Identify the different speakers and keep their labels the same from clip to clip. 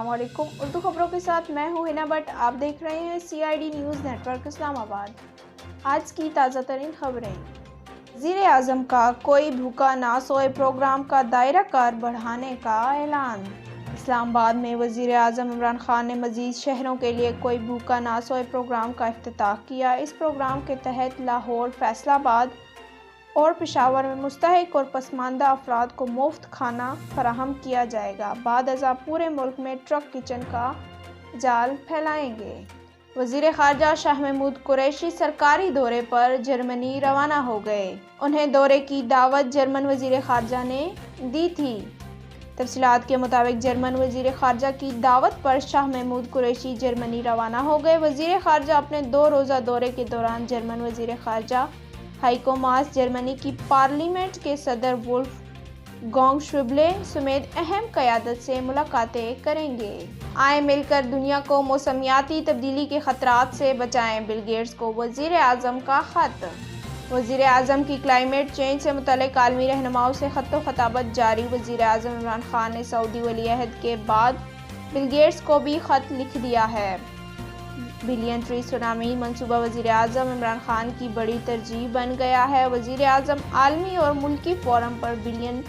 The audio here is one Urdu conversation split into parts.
Speaker 1: السلام علیکم۔ اردو خبروں کے ساتھ میں ہوں ہنا بٹ، آپ دیکھ رہے ہیں CID نیوز نیٹ ورک اسلام آباد۔ آج کی تازہ ترین خبریں۔ وزیر اعظم کا کوئی بھوکا نہ سوئے پروگرام کا دائرہ کار بڑھانے کا اعلان۔ اسلام آباد میں وزیر اعظم عمران خان نے مزید شہروں کے لیے کوئی بھوکا نہ سوئے پروگرام کا افتتاح کیا۔ اس پروگرام کے تحت لاہور، فیصل آباد اور پشاور میں مستحق اور پسماندہ افراد کو مفت کھانا فراہم کیا جائے گا۔ بعد ازاں پورے ملک میں ٹرک کچن کا جال پھیلائیں گے۔ وزیر خارجہ شاہ محمود قریشی سرکاری دورے پر جرمنی روانہ ہو گئے۔ انہیں دورے کی دعوت جرمن وزیر خارجہ نے دی تھی۔ تفصیلات کے مطابق جرمن وزیر خارجہ کی دعوت پر شاہ محمود قریشی جرمنی روانہ ہو گئے۔ وزیر خارجہ اپنے 2 روزہ دورے کے دوران جرمن وزیر خارجہ ہائیکو ماس، جرمنی کی پارلیمنٹ کے صدر وولف گانگ شوئبلے سمیت اہم قیادت سے ملاقاتیں کریں گے۔ آئیں مل کر دنیا کو موسمیاتی تبدیلی کے خطرات سے بچائیں، بل گیٹس کو وزیر اعظم کا خط۔ وزیر اعظم کی کلائمیٹ چینج سے متعلق عالمی رہنماؤں سے خط و خطابت جاری۔ وزیر اعظم عمران خان نے سعودی ولی عہد کے بعد بل گیٹس کو بھی خط لکھ دیا ہے۔ بلین ٹری سونامی منصوبہ وزیر اعظم عمران خان کی بڑی ترجیح بن گیا ہے۔ وزیر اعظم عالمی اور ملکی فورم پر بلین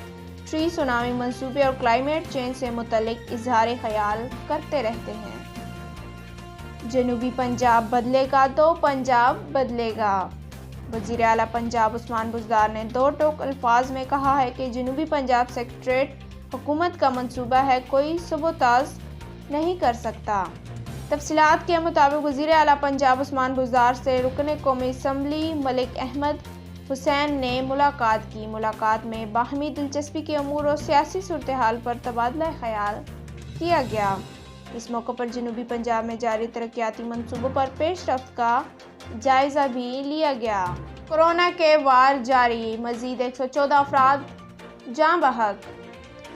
Speaker 1: ٹری سونامی منصوبے اور کلائمیٹ چینج سے متعلق اظہار خیال کرتے رہتے ہیں۔ جنوبی پنجاب بدلے گا تو پنجاب بدلے گا۔ وزیر اعلیٰ پنجاب عثمان بزدار نے 2 ٹوک الفاظ میں کہا ہے کہ جنوبی پنجاب سیکریٹریٹ حکومت کا منصوبہ ہے، کوئی سبوتاژ نہیں کر سکتا۔ تفصیلات کے مطابق وزیر اعلیٰ پنجاب عثمان بزدار سے رکن قومی اسمبلی ملک احمد حسین نے ملاقات کی۔ ملاقات میں باہمی دلچسپی کے امور اور سیاسی صورتحال پر تبادلہ خیال کیا گیا۔ اس موقع پر جنوبی پنجاب میں جاری ترقیاتی منصوبوں پر پیش رفت کا جائزہ بھی لیا گیا۔ کورونا کے وار جاری، مزید 114 افراد جاں بحق۔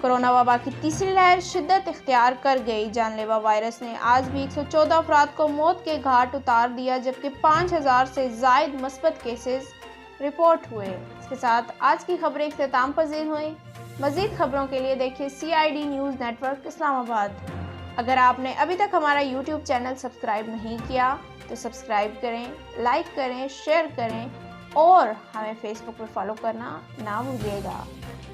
Speaker 1: کورونا وبا کی تیسری لہر شدت اختیار کر گئی۔ جان لیوا وائرس نے آج بھی 114 افراد کو موت کے گھاٹ اتار دیا، جبکہ 5000 سے زائد مثبت کیسز رپورٹ ہوئے۔ اس کے ساتھ آج کی خبریں اختتام پذیر ہوئیں۔ مزید خبروں کے لیے دیکھیے CID نیوز نیٹ ورک اسلام آباد۔ اگر آپ نے ابھی تک ہمارا YouTube چینل سبسکرائب نہیں کیا تو سبسکرائب کریں، لائک کریں، شیئر کریں اور ہمیں Facebook پر فالو کرنا نہ بھولیے گا۔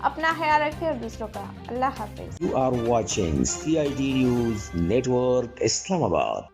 Speaker 1: اپنا خیال رکھیں اور دوسروں کا۔ اللہ حافظ۔
Speaker 2: You are watching CID News Network Islamabad.